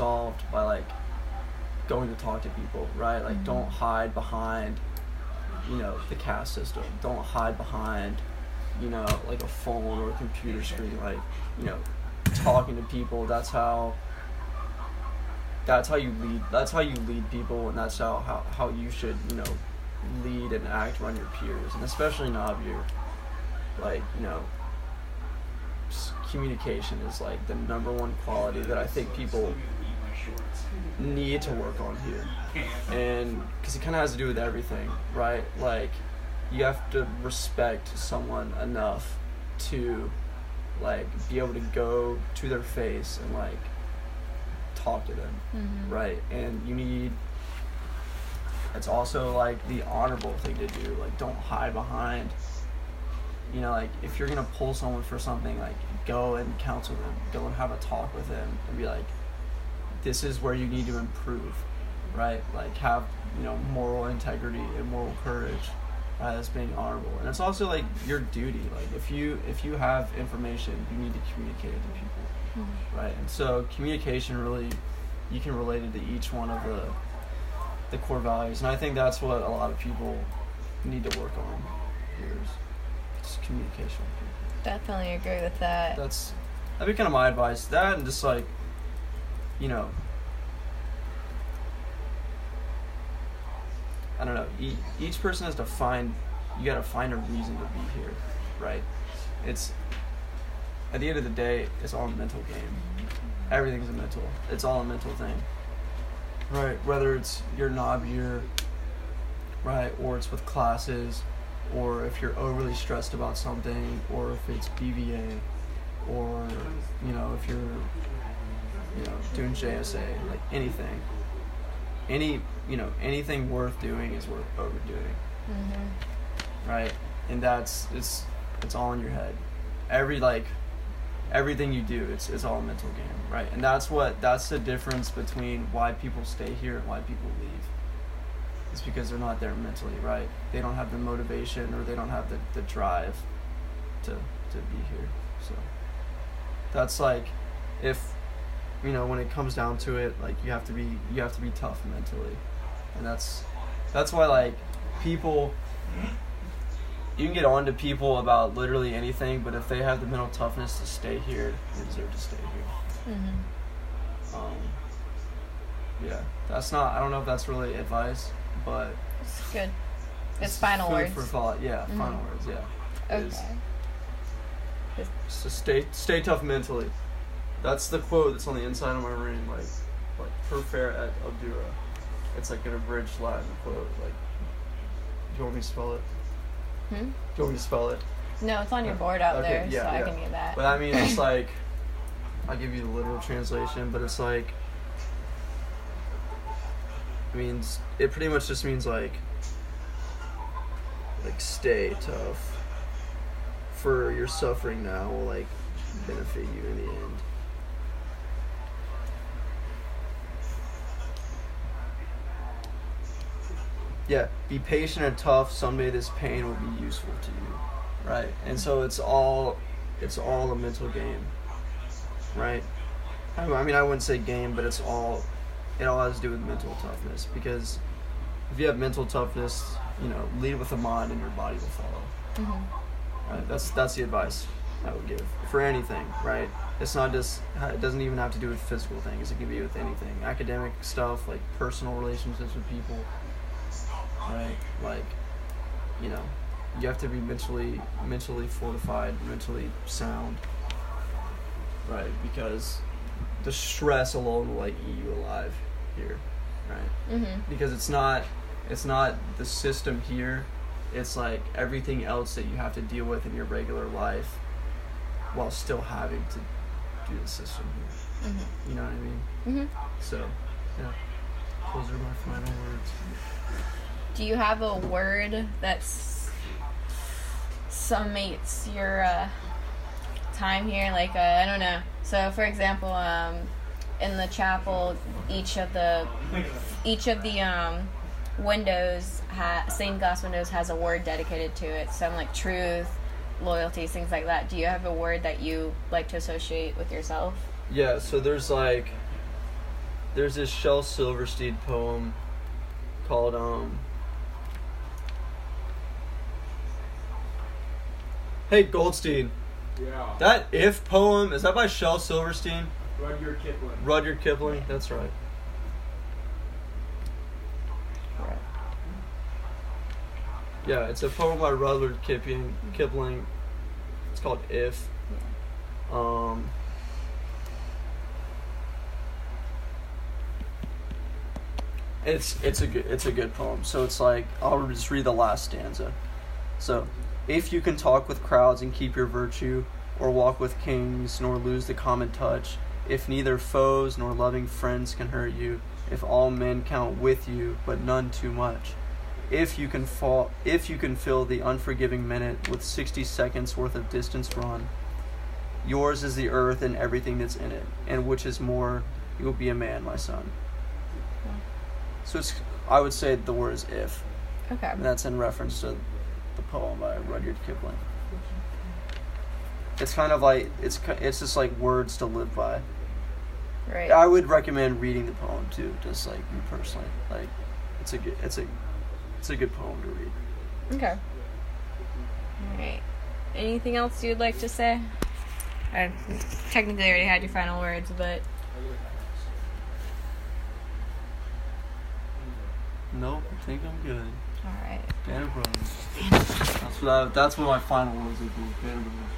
solved by like going to talk to people, right? Like don't hide behind, you know, the caste system. Don't hide behind, you know, like a phone or a computer screen. Like, you know, talking to people. That's how you lead. That's how you lead people, and that's how you should, you know, lead and act around your peers, and especially Nabir. Like, you know, communication is like the number one quality that I think people need to work on here, and because it kind of has to do with everything, right? Like, you have to respect someone enough to like be able to go to their face and like talk to them, right? And you need, it's also like the honorable thing to do. Like, don't hide behind, you know, like if you're gonna pull someone for something, like go and counsel them, go and have a talk with them and be like, this is where you need to improve, right? Like, have, you know, moral integrity and moral courage, right? That's being honorable. And it's also like your duty. Like, if you have information, you need to communicate it to people, right? And so communication, really, you can relate it to each one of the core values. And I think that's what a lot of people need to work on here, is just communication with people. Definitely agree with that. That'd be kind of my advice. That, and just like, you know, I don't know, each person has to find, you gotta find a reason to be here, right? It's, at the end of the day, it's all a mental game. Everything's it's all a mental thing, right? Whether it's your knob year, right, or it's with classes, or if you're overly stressed about something, or if it's BVA, or, you know, if you're, you know, doing JSA, like anything, anything worth doing is worth overdoing, right? And it's all in your head. Everything you do, it's all a mental game, right? And that's the difference between why people stay here and why people leave. It's because they're not there mentally, right? They don't have the motivation, or they don't have the drive to be here. So that's like, if, you know, when it comes down to it, like, you have to be tough mentally. And that's why, like, people, you can get on to people about literally anything, but if they have the mental toughness to stay here, they deserve to stay here. Yeah, I don't know if that's really advice, but it's good. It's final words. Food for thought, yeah. Final words, yeah. Okay. So stay tough mentally. That's the quote that's on the inside of my ring, like per fair et obdura. It's like an abridged Latin quote. Like, do you want me to spell it? Do you want me to spell it? No, it's on your board out there, yeah, so I can get that. But I mean, it's like, I'll give you the literal translation, but it's like, it pretty much just means like stay tough, for your suffering now will like benefit you in the end. Yeah, be patient and tough. Someday this pain will be useful to you, right? And so it's all a mental game, right? I mean, I wouldn't say game, but it all has to do with mental toughness. Because if you have mental toughness, you know, lead with the mind, and your body will follow. Right? That's the advice I would give for anything, right? It's not just, it doesn't even have to do with physical things. It can be with anything, academic stuff, like personal relationships with people. Right, like, you know, you have to be mentally fortified, mentally sound, right? Because the stress alone will like eat you alive here, right? Because it's not the system here. It's like everything else that you have to deal with in your regular life, while still having to do the system here. You know what I mean? So, yeah, those are my final words. Do you have a word that summates your time here? Like, I don't know. So, for example, in the chapel, each of the windows, stained glass windows, has a word dedicated to it. Some like truth, loyalty, things like that. Do you have a word that you like to associate with yourself? Yeah. So there's like, There's this Shel Silverstein poem called Hey Goldstein. Yeah. That If poem, is that by Shel Silverstein? Rudyard Kipling. That's right. Yeah, it's a poem by Rudyard Kipling. It's called If. It's a good poem. So it's like, I'll just read the last stanza. So, if you can talk with crowds and keep your virtue, or walk with kings nor lose the common touch, if neither foes nor loving friends can hurt you, if all men count with you but none too much, if you can fill the unforgiving minute with 60 seconds worth of distance run, yours is the earth and everything that's in it, and which is more, you will be a man, my son. So I would say the word is if. Okay. And that's in reference to the poem by Rudyard Kipling. It's kind of like, it's just like words to live by. Right. I would recommend reading the poem too, just like me personally. Like, it's a good poem to read. Okay. Alright. Anything else you'd like to say? I technically already had your final words, but... Nope, I think I'm good. Alright. Banner Brothers. That's what my final words would be. Banner Brothers.